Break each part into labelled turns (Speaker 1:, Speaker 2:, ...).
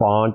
Speaker 1: 5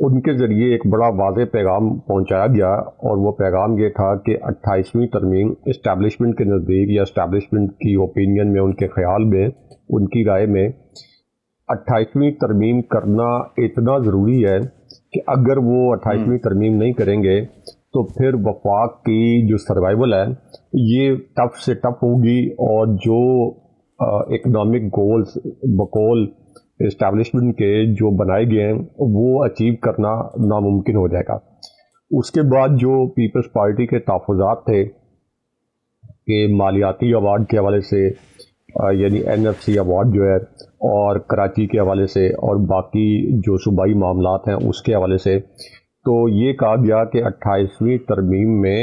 Speaker 1: ان کے ذریعے ایک بڑا واضح پیغام پہنچایا گیا، اور وہ پیغام یہ تھا کہ 28ویں ترمیم اسٹیبلشمنٹ کے نزدیک، یا اسٹیبلشمنٹ کی اوپینین میں، ان کے خیال میں، ان کی رائے میں 28ویں ترمیم کرنا اتنا ضروری ہے کہ اگر وہ 28ویں ترمیم نہیں کریں گے تو پھر وفاق کی جو سروائیول ہے یہ ٹف سے ٹف ہوگی، اور جو اکنامک گولز بقول اسٹیبلشمنٹ کے جو بنائے گئے ہیں وہ اچیو کرنا ناممکن ہو جائے گا۔ اس کے بعد جو پیپلز پارٹی کے تحفظات تھے کہ مالیاتی ایوارڈ کے حوالے سے، یعنی NFC ایوارڈ جو ہے، اور کراچی کے حوالے سے، اور باقی جو صوبائی معاملات ہیں اس کے حوالے سے، تو یہ کہا گیا کہ 28ویں ترمیم میں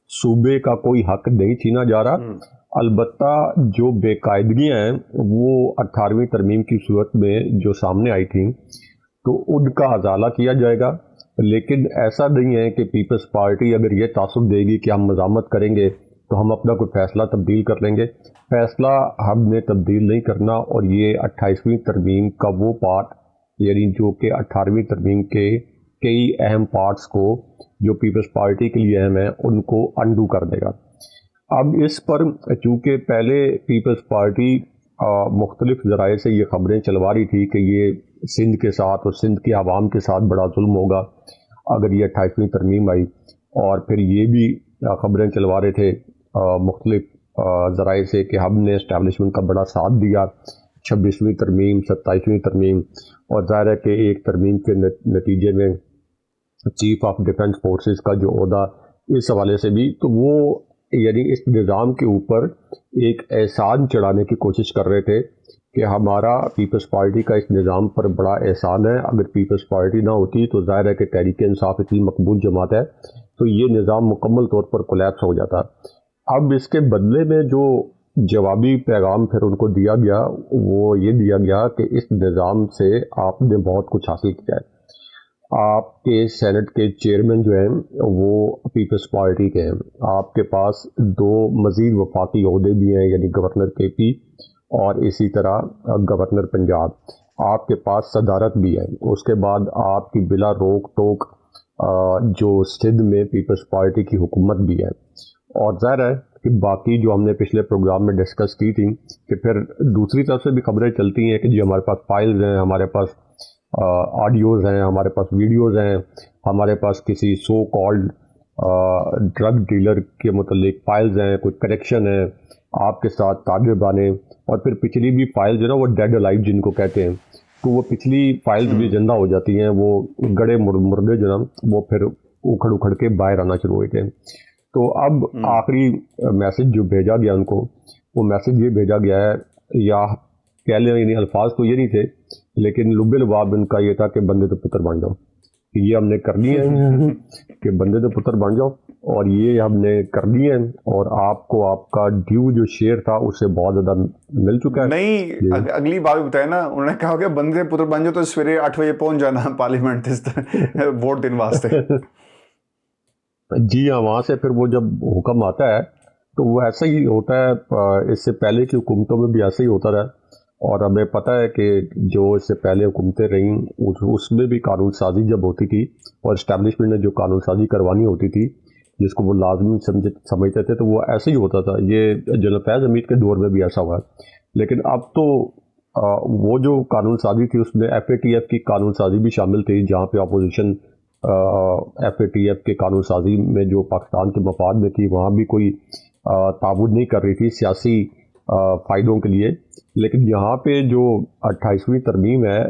Speaker 1: صوبے کا کوئی حق نہیں چھینا جا رہا، البتہ جو بے قاعدگیاں ہیں وہ 18ویں ترمیم کی صورت میں جو سامنے آئی تھیں تو ان کا ازالہ کیا جائے گا۔ لیکن ایسا نہیں ہے کہ پیپلز پارٹی اگر یہ تعصب دے گی کہ ہم مزاحمت کریں گے تو ہم اپنا کوئی فیصلہ تبدیل کر لیں گے۔ فیصلہ ہم نے تبدیل نہیں کرنا، اور یہ 28ویں ترمیم کا وہ پارٹ، یعنی جو کہ 18ویں ترمیم کے کئی اہم پارٹس کو جو پیپلز پارٹی کے لیے اہم ہیں ان کو انڈو کر دے گا۔ اب اس پر چونکہ پہلے پیپلز پارٹی مختلف ذرائع سے یہ خبریں چلوا رہی تھی کہ یہ سندھ کے ساتھ اور سندھ کے عوام کے ساتھ بڑا ظلم ہوگا اگر یہ 28ویں ترمیم آئی، اور پھر یہ بھی خبریں چلوا رہے تھے مختلف ذرائع سے کہ ہم نے اسٹیبلشمنٹ کا بڑا ساتھ دیا 26ویں ترمیم، 27ویں ترمیم، اور ظاہر ہے کہ ایک ترمیم کے نتیجے میں چیف آف ڈیفنس فورسز کا جو عہدہ اس حوالے سے بھی، تو وہ یعنی اس نظام کے اوپر ایک احسان چڑھانے کی کوشش کر رہے تھے کہ ہمارا پیپلز پارٹی کا اس نظام پر بڑا احسان ہے، اگر پیپلز پارٹی نہ ہوتی تو ظاہر ہے کہ تحریک انصاف اتنی مقبول جماعت ہے تو یہ نظام مکمل طور پر کولیپس ہو جاتا۔ اب اس کے بدلے میں جو جوابی پیغام پھر ان کو دیا گیا وہ یہ دیا گیا کہ اس نظام سے آپ نے بہت کچھ حاصل کیا ہے، آپ کے سینٹ کے چیئرمین جو ہیں وہ پیپلز پارٹی کے ہیں، آپ کے پاس 2 مزید وفاقی عہدے بھی ہیں، یعنی گورنر KP اور اسی طرح گورنر پنجاب، آپ کے پاس صدارت بھی ہے، اس کے بعد آپ کی بلا روک ٹوک جو سندھ میں پیپلز پارٹی کی حکومت بھی ہے، اور ظاہر ہے کہ باقی جو ہم نے پچھلے پروگرام میں ڈسکس کی تھی کہ پھر دوسری طرف سے بھی خبریں چلتی ہیں کہ جی ہمارے پاس فائلز ہیں، ہمارے پاس آڈیوز ہیں، ہمارے پاس ویڈیوز ہیں، ہمارے پاس کسی سو کالڈ ڈرگ ڈیلر کے متعلق فائلز ہیں، کوئی کنیکشن ہے آپ کے ساتھ طالبانے، اور پھر پچھلی بھی فائلز جو نا وہ ڈیڈ الائیو جن کو کہتے ہیں، تو وہ پچھلی فائلز بھی زندہ ہو جاتی ہیں، وہ گڑے مردے جو نا وہ پھر اکھڑ کے باہر آنا شروع ہوئے تھے۔ تو اب آخری میسج جو بھیجا گیا ان کو، وہ میسج یہ بھیجا گیا ہے، یا کہہ لیں یعنی الفاظ تو یہ نہیں تھے لیکن لب لباب ان کا یہ تھا کہ بندے تو پتر بن جاؤ، کہ یہ ہم نے کرنی ہے کہ بندے تو پتر بن جاؤ، اور یہ ہم نے کرنی ہے، اور آپ کو آپ کا ڈیو جو شیئر تھا اس سے بہت زیادہ مل چکا ہے۔
Speaker 2: نہیں، اگلی بات بتائے نا، انہوں نے کہا کہ بندے پتر بن جاؤ تو سویرے 8 بجے پہنچ جانا پارلیمنٹ ووٹ دینے واسطے۔
Speaker 1: جی ہاں، وہاں سے پھر وہ جب حکم آتا ہے تو وہ ایسا ہی ہوتا ہے، اس سے پہلے کی حکومتوں میں بھی ایسا ہی ہوتا رہا، اور ہمیں پتہ ہے کہ جو اس سے پہلے حکومتیں رہیں اس میں بھی قانون سازی جب ہوتی تھی اور اسٹیبلشمنٹ نے جو قانون سازی کروانی ہوتی تھی جس کو وہ لازمی سمجھتے تھے تو وہ ایسے ہی ہوتا تھا۔ یہ جنرل فیض حمید کے دور میں بھی ایسا ہوا، لیکن اب تو وہ جو قانون سازی تھی اس میں FATF کی قانون سازی بھی شامل تھی، جہاں پہ اپوزیشن FATF کے قانون سازی میں جو پاکستان کے مفاد میں تھی وہاں بھی کوئی تعاون نہیں کر رہی تھی سیاسی فائدوں کے لیے۔ لیکن یہاں پہ جو 28ویں ترمیم ہے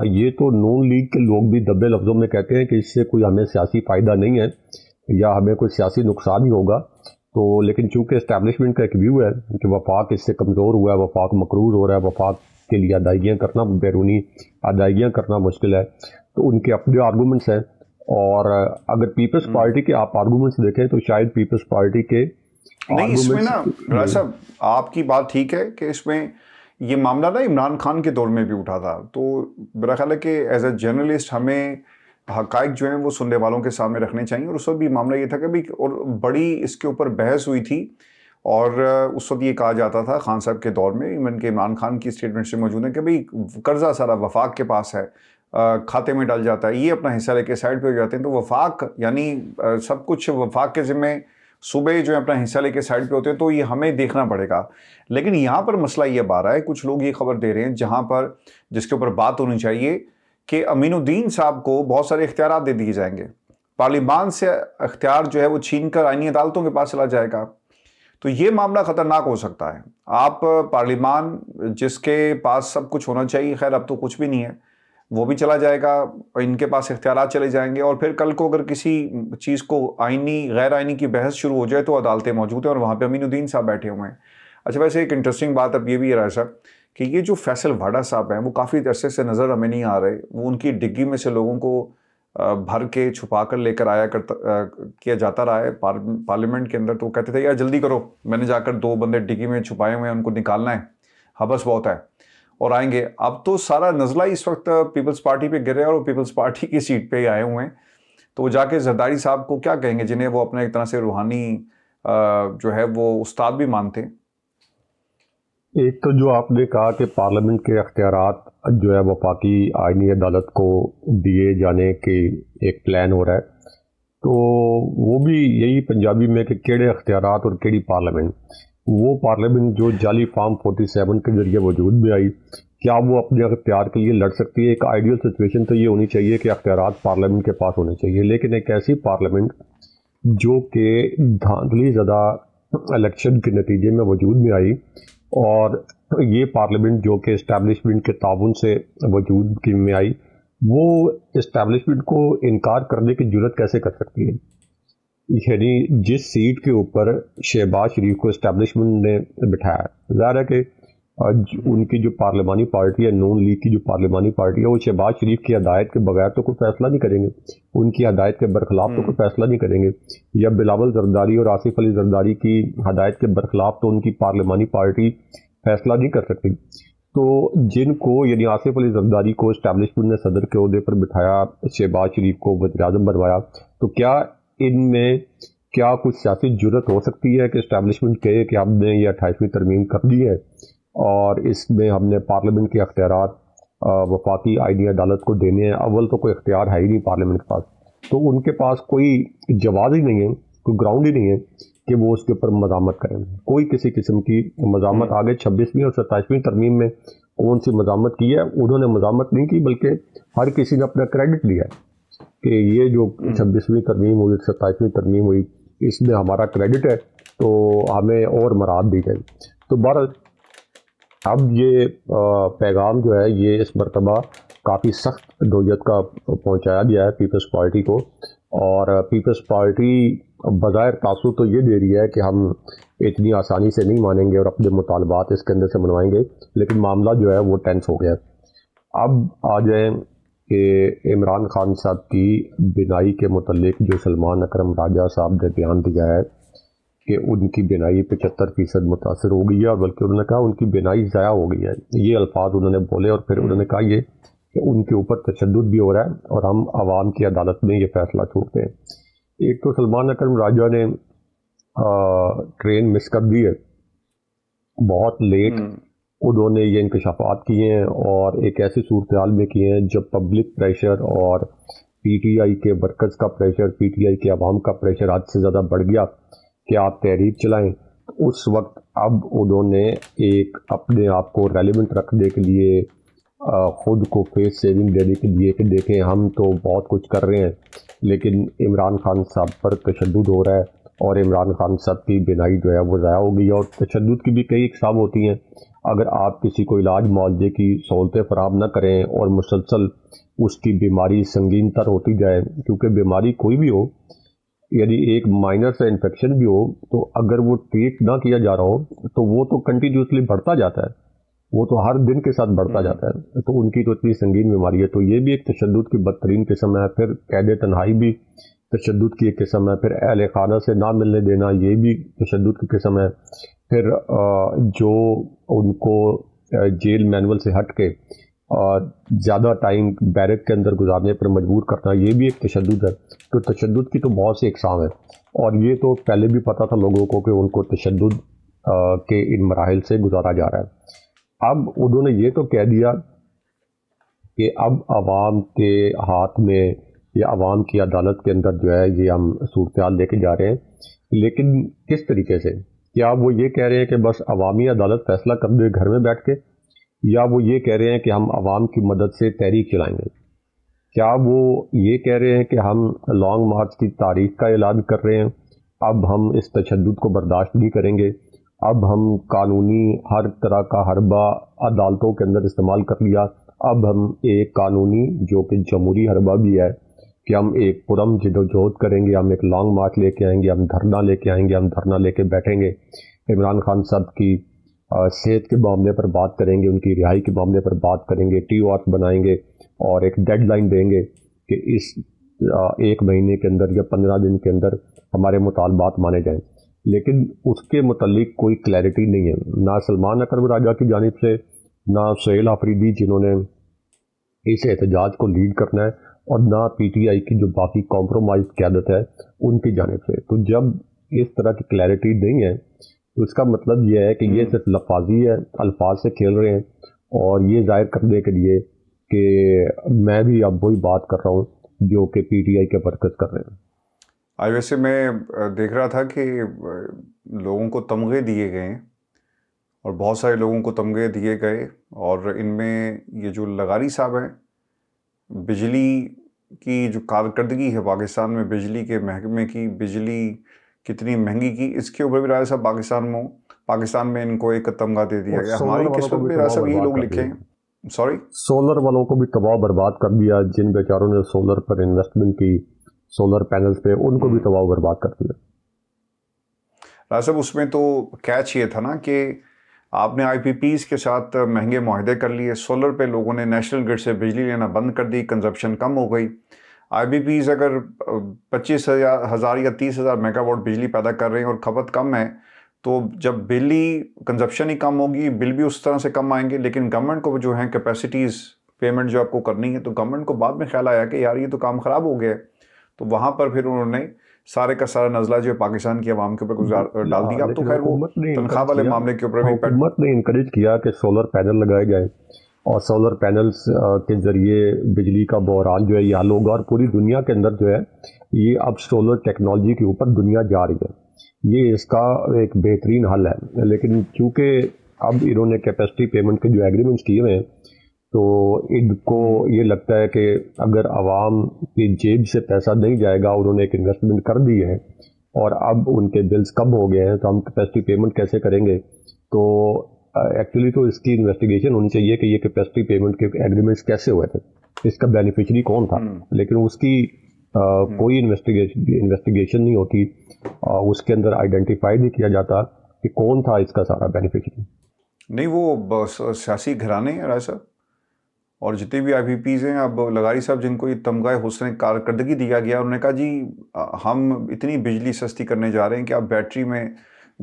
Speaker 1: یہ تو نون لیگ کے لوگ بھی دبے لفظوں میں کہتے ہیں کہ اس سے کوئی ہمیں سیاسی فائدہ نہیں ہے یا ہمیں کوئی سیاسی نقصان ہی ہوگا، تو لیکن چونکہ اسٹیبلشمنٹ کا ایک ویو ہے کہ وفاق اس سے کمزور ہوا ہے، وفاق مقروض ہو رہا ہے، وفاق کے لیے ادائیگیاں کرنا، بیرونی ادائیگیاں کرنا مشکل ہے، تو ان کے اپنے آرگومنٹس ہیں۔ اور اگر پیپلز پارٹی کے آپ آرگومنٹس دیکھیں تو شاید پیپلز پارٹی کے
Speaker 2: نہیں، اس میں نا راج صاحب آپ کی بات ٹھیک ہے کہ اس میں یہ معاملہ نا عمران خان کے دور میں بھی اٹھا تھا، تو میرا خیال ہے کہ ایز اے جرنلسٹ ہمیں حقائق جو ہیں وہ سننے والوں کے سامنے رکھنے چاہیے، اور اس وقت بھی معاملہ یہ تھا کہ بھی اور بڑی اس کے اوپر بحث ہوئی تھی، اور اس وقت یہ کہا جاتا تھا خان صاحب کے دور میں، ایون کہ عمران خان کی اسٹیٹمنٹ سے موجود ہے کہ بھئی قرضہ سارا وفاق کے پاس ہے، کھاتے میں ڈال جاتا ہے، یہ اپنا حصہ لے کے سائڈ پہ ہو جاتے ہیں. تو وفاق یعنی سب کچھ وفاق کے ذمے صوبے جو ہے اپنا حصہ لے کے سائڈ پہ ہوتے ہیں، تو یہ ہمیں دیکھنا پڑے گا. لیکن یہاں پر مسئلہ یہ اب آ رہا ہے، کچھ لوگ یہ خبر دے رہے ہیں جہاں پر جس کے اوپر بات ہونی چاہیے کہ امین الدین صاحب کو بہت سارے اختیارات دے دیے جائیں گے، پارلیمان سے اختیار جو ہے وہ چھین کر آئینی عدالتوں کے پاس چلا جائے گا. تو یہ معاملہ خطرناک ہو سکتا ہے. آپ پارلیمان جس کے پاس سب کچھ ہونا چاہیے، خیر اب تو کچھ بھی نہیں ہے، وہ بھی چلا جائے گا، ان کے پاس اختیارات چلے جائیں گے، اور پھر کل کو اگر کسی چیز کو آئینی غیر آئینی کی بحث شروع ہو جائے تو عدالتیں موجود ہیں اور وہاں پہ امین الدین صاحب بیٹھے ہوئے ہیں. اچھا، ویسے ایک انٹرسٹنگ بات اب یہ بھی ہے رائے صاحب کہ یہ جو فیصل واڈا صاحب ہیں وہ کافی عرصے سے نظر ہمیں نہیں آ رہے. وہ ان کی ڈگی میں سے لوگوں کو بھر کے چھپا کر لے کر کیا جاتا رہا ہے پارلیمنٹ کے اندر. تو وہ کہتے تھے یار جلدی کرو، میں نے جا کر 2 بندے ڈگی میں چھپائے ہوئے ہیں، ان کو نکالنا ہے، حبس بہت ہے، اور آئیں گے. اب تو سارا نزلہ اس وقت پیپلز پارٹی پہ گر رہا ہے اور پیپلز پارٹی کی سیٹ پہ ہی آئے ہوئے ہیں. تو وہ جا کے زرداری صاحب کو کیا کہیں گے، جنہیں وہ اپنا ایک طرح سے روحانی جو ہے وہ استاد بھی مانتے ہیں.
Speaker 1: ایک تو جو آپ نے کہا کہ پارلیمنٹ کے اختیارات جو ہے وفاقی آئینی عدالت کو دیے جانے کے ایک پلان ہو رہا ہے، تو وہ بھی یہی پنجابی میں کہ کیڑے اختیارات اور کیڑی پارلیمنٹ. وہ پارلیمنٹ جو جعلی فارم 47 کے ذریعے وجود میں آئی، کیا وہ اپنے اختیار کے لیے لڑ سکتی ہے؟ ایک آئیڈیل سچویشن تو یہ ہونی چاہیے کہ اختیارات پارلیمنٹ کے پاس ہونے چاہیے، لیکن ایک ایسی پارلیمنٹ جو کہ دھاندلی زدہ الیکشن کے نتیجے میں وجود میں آئی، اور یہ پارلیمنٹ جو کہ اسٹیبلشمنٹ کے تعاون سے وجود میں آئی، وہ اسٹیبلشمنٹ کو انکار کرنے کی جرت کیسے کر سکتی ہے؟ یعنی جس سیٹ کے اوپر شہباز شریف کو اسٹیبلشمنٹ نے بٹھایا، ظاہر ہے کہ ان کی جو پارلیمانی پارٹی ہے، نون لیگ کی جو پارلیمانی پارٹی ہے، وہ شہباز شریف کی ہدایت کے بغیر تو کوئی فیصلہ نہیں کریں گے، ان کی ہدایت کے برخلاف تو کوئی فیصلہ نہیں کریں گے، یا بلاول زرداری اور آصف علی زرداری کی ہدایت کے برخلاف تو ان کی پارلیمانی پارٹی فیصلہ نہیں کر سکتی. تو جن کو یعنی آصف علی زرداری کو اسٹیبلشمنٹ نے صدر کے عہدے پر بٹھایا، شہباز شریف کو وزیر اعظم بنوایا، تو کیا ان میں کیا کچھ سیاسی جرت ہو سکتی ہے کہ اسٹیبلشمنٹ کہے کہ ہم نے یہ 28ویں ترمیم کر دی ہے اور اس میں ہم نے پارلیمنٹ کے اختیارات وفاقی آئینی عدالت کو دینے ہیں؟ اول تو کوئی اختیار ہے ہی نہیں پارلیمنٹ کے پاس، تو ان کے پاس کوئی جواز ہی نہیں ہے، کوئی گراؤنڈ ہی نہیں ہے کہ وہ اس کے اوپر مذاکرات کریں. کوئی کسی قسم کی مذاکرات آگے 26ویں اور 27ویں ترمیم میں کون سی مذاکرات کی ہے؟ انہوں نے مذاکرات نہیں کی، بلکہ ہر کسی نے اپنا کریڈٹ لیا ہے کہ یہ جو 26ویں ترمیم ہوئی، 27ویں ترمیم ہوئی، اس میں ہمارا کریڈٹ ہے، تو ہمیں اور مراد دی جائے. تو بہرحال اب یہ پیغام جو ہے یہ اس مرتبہ کافی سخت نوعیت کا پہنچایا گیا ہے پیپلز پارٹی کو، اور پیپلز پارٹی بظاہر تاثر تو یہ دے رہی ہے کہ ہم اتنی آسانی سے نہیں مانیں گے اور اپنے مطالبات اس کے اندر سے منوائیں گے، لیکن معاملہ جو ہے وہ ٹینس ہو گیا. اب آ جائیں کہ عمران خان صاحب کی بینائی کے متعلق جو سلمان اکرم راجہ صاحب نے بیان دیا ہے کہ ان کی بینائی 75% متاثر ہو گئی ہے، اور بلکہ انہوں نے کہا ان کی بینائی ضائع ہو گئی ہے. یہ الفاظ انہوں نے بولے، اور پھر انہوں نے کہا یہ کہ ان کے اوپر تشدد بھی ہو رہا ہے اور ہم عوام کی عدالت میں یہ فیصلہ چھوڑتے ہیں. ایک تو سلمان اکرم راجہ نے ٹرین مس کر دی ہے، بہت لیٹ انہوں نے یہ انکشافات کیے ہیں، اور ایک ایسی صورتحال میں کیے ہیں جب پبلک پریشر اور پی ٹی آئی کے مرکز کا پریشر، پی ٹی آئی کے عوام کا پریشر حد سے زیادہ بڑھ گیا کہ آپ تحریک چلائیں. اس وقت اب انہوں نے ایک اپنے آپ کو ریلیونٹ رکھنے کے لیے، خود کو فیس سیونگ دینے کے لیے کہ دیکھیں ہم تو بہت کچھ کر رہے ہیں لیکن عمران خان صاحب پر تشدد ہو رہا ہے، اور عمران خان صاحب کی بینائی جو ہے وہ ضائع ہو گئی ہے. اور تشدد کی بھی کئی اقسام ہوتی ہیں. اگر آپ کسی کو علاج معالجے کی سہولتیں فراہم نہ کریں اور مسلسل اس کی بیماری سنگین تر ہوتی جائے، کیونکہ بیماری کوئی بھی ہو، یعنی ایک مائنر سے انفیکشن بھی ہو، تو اگر وہ ٹریٹ نہ کیا جا رہا ہو تو وہ تو کنٹینیوسلی بڑھتا جاتا ہے، وہ تو ہر دن کے ساتھ بڑھتا جاتا ہے. تو ان کی تو اتنی سنگین بیماری ہے، تو یہ بھی ایک تشدد کی بدترین قسم ہے. پھر قید تنہائی بھی تشدد کی ایک قسم ہے. پھر اہل خانہ سے نہ ملنے دینا، یہ بھی تشدد کی قسم ہے. پھر جو ان کو جیل مینول سے ہٹ کے زیادہ ٹائم بیرک کے اندر گزارنے پر مجبور کرنا، یہ بھی ایک تشدد ہے. تو تشدد کی تو بہت سی اقسام ہیں، اور یہ تو پہلے بھی پتہ تھا لوگوں کو کہ ان کو تشدد کے ان مراحل سے گزارا جا رہا ہے. اب انہوں نے یہ تو کہہ دیا کہ اب عوام کے ہاتھ میں یا عوام کی عدالت کے اندر جو ہے یہ ہم صورتحال لے کے جا رہے ہیں، لیکن کس طریقے سے؟ کیا وہ یہ کہہ رہے ہیں کہ بس عوامی عدالت فیصلہ کر دے گھر میں بیٹھ کے، یا وہ یہ کہہ رہے ہیں کہ ہم عوام کی مدد سے تحریک چلائیں گے؟ کیا وہ یہ کہہ رہے ہیں کہ ہم لانگ مارچ کی تاریخ کا اعلان کر رہے ہیں، اب ہم اس تشدد کو برداشت نہیں کریں گے، اب ہم قانونی ہر طرح کا حربہ عدالتوں کے اندر استعمال کر لیا، اب ہم ایک قانونی جو کہ جمہوری حربہ بھی ہے کہ ہم ایک پرم جدوجہد کریں گے، ہم ایک لانگ مارچ لے کے آئیں گے، ہم دھرنا لے کے آئیں گے، ہم دھرنا لے کے بیٹھیں گے، عمران خان صاحب کی صحت کے معاملے پر بات کریں گے، ان کی رہائی کے معاملے پر بات کریں گے، ٹی او آر بنائیں گے اور ایک ڈیڈ لائن دیں گے کہ اس 1 مہینے کے اندر یا 15 دن کے اندر ہمارے مطالبات مانے جائیں۔ لیکن اس کے متعلق کوئی کلیئرٹی نہیں ہے، نہ سلمان اکرم راجہ کی جانب سے، نہ سہیل آفریدی جنہوں نے اس احتجاج کو لیڈ کرنا ہے، اور نہ پی ٹی آئی کی جو باقی کمپرومائز قیادت ہے ان کی جانب سے۔ تو جب اس طرح کی کلیئرٹی نہیں ہے تو اس کا مطلب یہ ہے کہ یہ صرف لفاظی ہے، الفاظ سے کھیل رہے ہیں، اور یہ ظاہر کرنے کے لیے کہ میں بھی اب وہی بات کر رہا ہوں جو کہ پی ٹی آئی کے ورکرز کر رہے ہیں۔
Speaker 2: آج ویسے میں دیکھ رہا تھا کہ لوگوں کو تمغے دیے گئے ہیں، اور بہت سارے لوگوں کو تمغے دیے گئے، اور ان میں یہ جو لغاری صاحب ہیں، بجلی کی جو کارکردگی ہے پاکستان میں، بجلی کے محکمے کی، بجلی کتنی مہنگی کی، اس کے اوپر بھی راجہ صاحب پاکستان میں ان کو ایک تمغہ دے دیا گیا۔ ہماری قسمت میں راجہ صاحب یہی لوگ لکھیں، سوری
Speaker 1: سولر والوں کو بھی تباہ برباد کر دیا، جن بیچاروں نے سولر پر انویسٹمنٹ کی، سولر پینلز پہ، ان کو بھی تباہ برباد کر دیا۔
Speaker 2: راجہ صاحب اس میں تو کیچ یہ تھا نا کہ آپ نے آئی پی پیز کے ساتھ مہنگے معاہدے کر لیے، سولر پہ لوگوں نے نیشنل گرڈ سے بجلی لینا بند کر دی، کنزپشن کم ہو گئی۔ آئی بی پیز اگر 25,000 یا 30,000 میگا واٹ بجلی پیدا کر رہے ہیں اور کھپت کم ہے، تو جب بجلی کنزپشن ہی کم ہوگی، بل بھی اس طرح سے کم آئیں گے۔ لیکن گورنمنٹ کو جو ہیں کیپیسٹیز پیمنٹ جو آپ کو کرنی ہے، تو گورنمنٹ کو بعد میں خیال آیا کہ یار یہ تو کام خراب ہو گیا ہے، تو وہاں پر پھر انہوں نے سارے کا سارا نزلہ جو پاکستان کی عوام کے اوپر ڈال دیا۔ اب تو خیر وہ تنخواہ والے معاملے کے اوپر بھی
Speaker 1: حکومت نے انکریج کیا کہ سولر پینل لگائے جائیں، اور سولر پینلز کے ذریعے بجلی کا بحران جو ہے یہ حل ہوگا، اور پوری دنیا کے اندر جو ہے یہ اب سولر ٹیکنالوجی کے اوپر دنیا جا رہی ہے، یہ اس کا ایک بہترین حل ہے۔ لیکن چونکہ اب انہوں نے کیپیسٹی پیمنٹ کے جو ایگریمنٹس کیے ہوئے ہیں، تو ان کو یہ لگتا ہے کہ اگر عوام کی جیب سے پیسہ نہیں جائے گا، انہوں نے ایک انویسٹمنٹ کر دی ہے اور اب ان کے بلز کم ہو گئے ہیں، تو ہم کیپیسٹی پیمنٹ کیسے کریں گے؟ تو ایکچولی تو اس کی انویسٹیگیشن ہونی چاہیے کہ یہ کیپیسٹی پیمنٹ کے ایگریمنٹس کیسے ہوئے تھے، اس کا بینیفیشری کون تھا، لیکن اس کی کوئی انویسٹیگیشن نہیں ہوتی، اس کے اندر آئیڈینٹیفائی نہیں کیا جاتا کہ کون تھا اس کا سارا بینیفیشری۔
Speaker 2: نہیں، وہ سیاسی گھرانے ہیں راجہ صاحب، اور جتنے بھی آئی پی پیز ہیں، اب لغاری صاحب جن کو یہ تمغہ حسن کارکردگی دیا گیا، انہوں نے کہا جی ہم اتنی بجلی سستی کرنے جا رہے ہیں کہ آپ بیٹری میں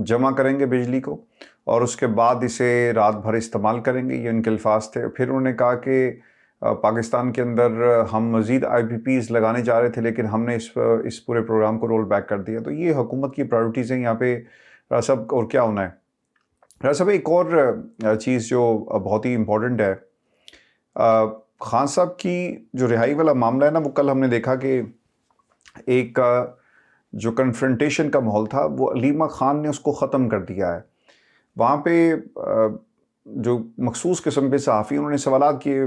Speaker 2: جمع کریں گے بجلی کو، اور اس کے بعد اسے رات بھر استعمال کریں گے، یہ ان کے الفاظ تھے۔ پھر انہوں نے کہا کہ پاکستان کے اندر ہم مزید آئی پی پیز لگانے جا رہے تھے، لیکن ہم نے اس پورے پروگرام کو رول بیک کر دیا۔ تو یہ حکومت کی پرائیورٹیز ہیں یہاں پہ راجہ صاحب، اور کیا ہونا ہے راجہ صاحب؟ ایک اور چیز جو بہت ہی امپورٹنٹ ہے، خان صاحب کی جو رہائی والا معاملہ ہے نا، وہ کل ہم نے دیکھا کہ ایک جو کنفرنٹیشن کا ماحول تھا، وہ علیمہ خان نے اس کو ختم کر دیا ہے۔ وہاں پہ جو مخصوص قسم کے صحافی، انہوں نے سوالات کیے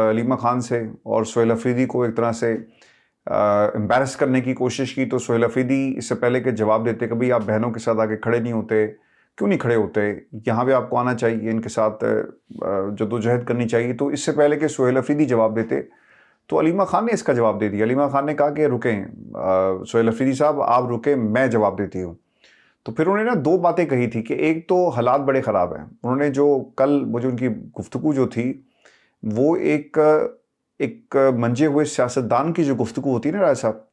Speaker 2: علیمہ خان سے، اور سہیل آفریدی کو ایک طرح سے امبیرس کرنے کی کوشش کی۔ تو سہیل آفریدی اس سے پہلے کہ جواب دیتے کہ بھئی آپ بہنوں کے ساتھ آگے کھڑے نہیں ہوتے، کیوں نہیں کھڑے ہوتے، یہاں پہ آپ کو آنا چاہیے، ان کے ساتھ جدوجہد کرنی چاہیے، تو اس سے پہلے کہ سہیل آفریدی جواب دیتے، تو علیمہ خان نے اس کا جواب دے دیا۔ علیمہ خان نے کہا کہ رکیں سہیل آفریدی صاحب، آپ رکیں، میں جواب دیتی ہوں۔ تو پھر انہوں نے نا 2 باتیں کہی تھی کہ ایک تو حالات بڑے خراب ہیں، انہوں نے جو کل مجھے ان کی گفتگو جو تھی، وہ ایک منجے ہوئے سیاستدان کی جو گفتگو ہوتی ہے نا راجہ صاحب،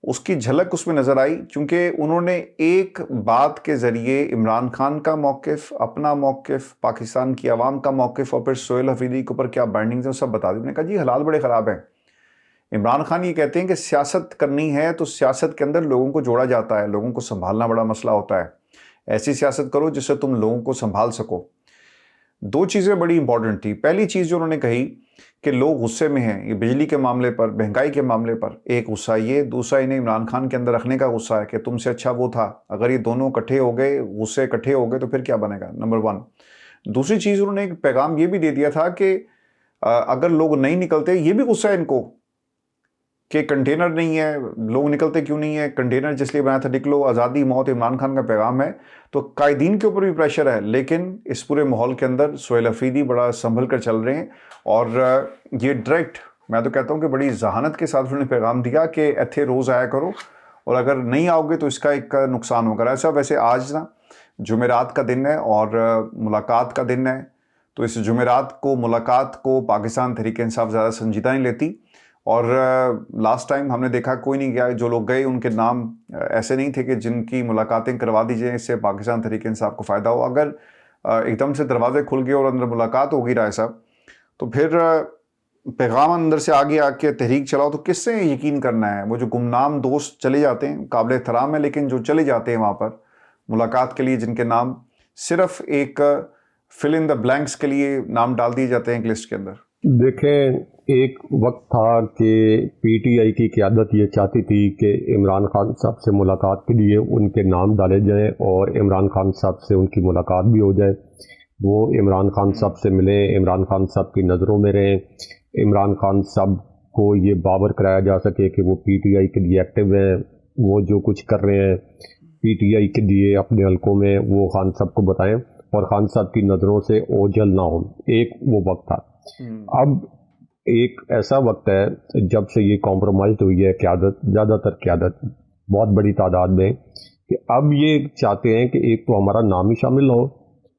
Speaker 2: اس کی جھلک اس میں نظر آئی، چونکہ انہوں نے ایک بات کے ذریعے عمران خان کا موقف، اپنا موقف، پاکستان کی عوام کا موقف، اور پھر سہیل آفریدی کے اوپر کیا بائنڈنگز ہیں، سب بتا دی۔ انہوں نے کہا جی حالات بڑے خراب ہیں۔ عمران خان یہ کہتے ہیں کہ سیاست کرنی ہے تو سیاست کے اندر لوگوں کو جوڑا جاتا ہے، لوگوں کو سنبھالنا بڑا مسئلہ ہوتا ہے، ایسی سیاست کرو جس سے تم لوگوں کو سنبھال سکو۔ دو چیزیں بڑی امپورٹنٹ تھی. پہلی چیز جو انہوں نے کہی کہ لوگ غصے میں ہیں, یہ بجلی کے معاملے پر, مہنگائی کے معاملے پر ایک غصہ یہ, دوسرا انہیں عمران خان کے اندر رکھنے کا غصہ ہے کہ تم سے اچھا وہ تھا. اگر یہ دونوں اکٹھے ہو گئے, غصے اکٹھے ہو گئے تو پھر کیا بنے گا, نمبر 1. دوسری چیز انہوں نے ایک پیغام یہ بھی دے دیا تھا کہ اگر لوگ نہیں نکلتے, یہ بھی غصہ ہے ان کو کہ کنٹینر نہیں ہے, لوگ نکلتے کیوں نہیں ہے, کنٹینر جس لیے بنایا تھا نکلو, آزادی موت عمران خان کا پیغام ہے. تو قائدین کے اوپر بھی پریشر ہے, لیکن اس پورے ماحول کے اندر سہیل افریدی بڑا سنبھل کر چل رہے ہیں. اور یہ ڈائریکٹ میں تو کہتا ہوں کہ بڑی ذہانت کے ساتھ انہوں نے پیغام دیا کہ ایتھے روز آیا کرو, اور اگر نہیں آؤ گے تو اس کا ایک نقصان ہوگا. ایسا ویسے آج نا جمعرات کا دن ہے اور ملاقات کا دن ہے, تو اس جمعرات کو ملاقات کو پاکستان تحریک انصاف زیادہ سنجیدہ نہیں لیتی. اور لاسٹ ٹائم ہم نے دیکھا کوئی نہیں گیا, جو لوگ گئے ان کے نام ایسے نہیں تھے کہ جن کی ملاقاتیں کروا دی جائیں, اس سے پاکستان تحریک انصاف کو فائدہ ہو. اگر ایک دم سے دروازے کھل گئے اور اندر ملاقات ہوگی رائے صاحب, تو پھر پیغام اندر سے آگے آ کے تحریک چلاؤ تو کس سے یقین کرنا ہے؟ وہ جو گمنام دوست چلے جاتے ہیں قابل احترام ہے, لیکن جو چلے جاتے ہیں وہاں پر ملاقات کے لیے, جن کے نام صرف ایک فل ان دا بلینکس کے لیے نام ڈال دیے جاتے ہیں ایک لسٹ کے اندر.
Speaker 1: دیکھیں, ایک وقت تھا کہ پی ٹی آئی کی قیادت یہ چاہتی تھی کہ عمران خان صاحب سے ملاقات کے لیے ان کے نام ڈالے جائیں اور عمران خان صاحب سے ان کی ملاقات بھی ہو جائے. وہ عمران خان صاحب سے ملیں, عمران خان صاحب کی نظروں میں رہیں, عمران خان صاحب کو یہ باور کرایا جا سکے کہ وہ پی ٹی آئی کے لیے ایکٹیو ہیں, وہ جو کچھ کر رہے ہیں پی ٹی آئی کے لیے اپنے حلقوں میں وہ خان صاحب کو بتائیں اور خان صاحب کی نظروں سے اوجھل نہ ہوں. ایک وہ وقت تھا. اب ایک ایسا وقت ہے جب سے یہ کمپرومائز ہوئی ہے قیادت, زیادہ تر قیادت بہت بڑی تعداد میں, کہ اب یہ چاہتے ہیں کہ ایک تو ہمارا نام ہی شامل ہو,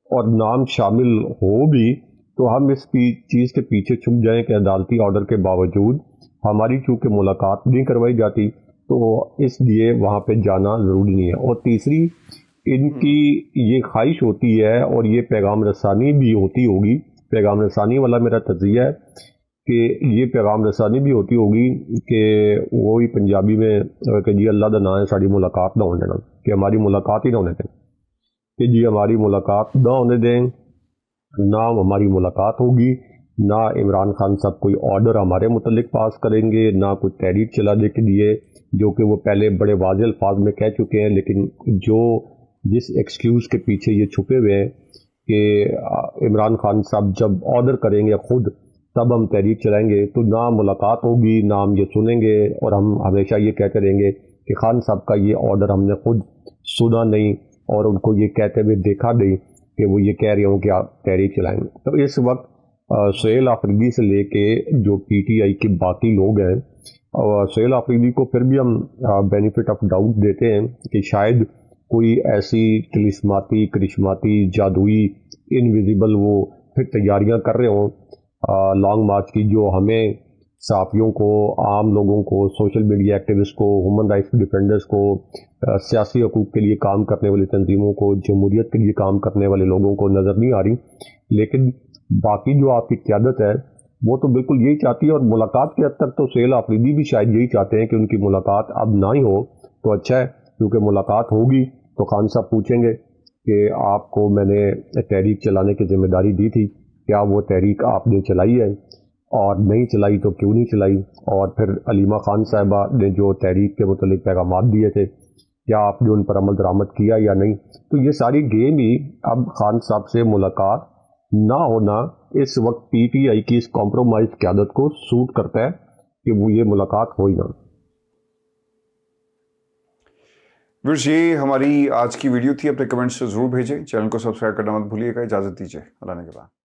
Speaker 1: اور نام شامل ہو بھی تو ہم اس چیز کے پیچھے چھپ جائیں کہ عدالتی آرڈر کے باوجود ہماری چونکہ ملاقات نہیں کروائی جاتی تو اس لیے وہاں پہ جانا ضروری نہیں ہے. اور تیسری ان کی یہ خواہش ہوتی ہے, اور یہ پیغام رسانی بھی ہوتی ہوگی, پیغام رسانی والا میرا تجزیہ ہے کہ یہ پیغام رسانی بھی ہوتی ہوگی کہ وہی پنجابی میں کہ جی اللہ دا نام ہے ساری ملاقات نہ ہونے دیں, کہ ہماری ملاقات ہی نہ ہونے دیں, کہ جی ہماری ملاقات نہ ہونے دیں, نہ ہماری ملاقات ہوگی, نہ عمران خان صاحب کوئی آرڈر ہمارے متعلق پاس کریں گے, نہ کوئی تحریک چلانے کے لیے, جو کہ وہ پہلے بڑے واضح الفاظ میں کہہ چکے ہیں. لیکن جس ایکسکیوز کے پیچھے یہ چھپے ہوئے ہیں کہ عمران خان صاحب جب آرڈر کریں گے خود تب ہم تحریک چلائیں گے, تو نہ ملاقات ہوگی, نہ ہم یہ سنیں گے, اور ہم ہمیشہ یہ کہتے رہیں گے کہ خان صاحب کا یہ آرڈر ہم نے خود سنا نہیں اور ان کو یہ کہتے ہوئے دیکھا نہیں کہ وہ یہ کہہ رہے ہوں کہ آپ تحریک چلائیں گے. تو اس وقت سہیل آفریدی سے لے کے جو پی ٹی آئی کے باقی لوگ ہیں, سہیل آفریدی کو پھر بھی ہم بینیفٹ آف ڈاؤٹ دیتے ہیں کہ شاید کوئی ایسی طلسماتی کرشماتی جادوئی انویزیبل وہ پھر تیاریاں کر رہے ہوں لانگ مارچ کی, جو ہمیں صحافیوں کو, عام لوگوں کو, سوشل میڈیا ایکٹیوسٹ کو, ہیومن رائٹس ڈیفینڈرز کو, سیاسی حقوق کے لیے کام کرنے والی تنظیموں کو, جمہوریت کے لیے کام کرنے والے لوگوں کو نظر نہیں آ رہی. لیکن باقی جو آپ کی قیادت ہے وہ تو بالکل یہی چاہتی ہے, اور ملاقات کے حد تک تو سہیل آفریدی بھی شاید یہی چاہتے ہیں کہ ان کی ملاقات اب نہ ہی ہو تو اچھا ہے, کیونکہ ملاقات ہوگی تو خان صاحب پوچھیں گے کہ آپ کو میں نے تحریک چلانے کی ذمہ داری دی تھی, کیا وہ تحریک آپ نے چلائی ہے, اور نہیں چلائی تو کیوں نہیں چلائی, اور پھر علیمہ خان صاحبہ نے جو تحریک کے متعلق پیغامات دیے تھے کیا آپ نے ان پر عمل درآمد کیا یا نہیں. تو یہ ساری گیم ہی اب خان صاحب سے ملاقات نہ ہونا اس وقت پی ٹی آئی کی اس کمپرومائز قیادت کو سوٹ کرتا ہے کہ وہ یہ ملاقات ہو ہی نہ.
Speaker 2: ویورز, یہ ہماری آج کی ویڈیو تھی. اپنے کمنٹس ضرور بھیجیں, چینل کو سبسکرائب کرنا مت بھولیے گا. اجازت دیجیے, اللہ نے کے بعد.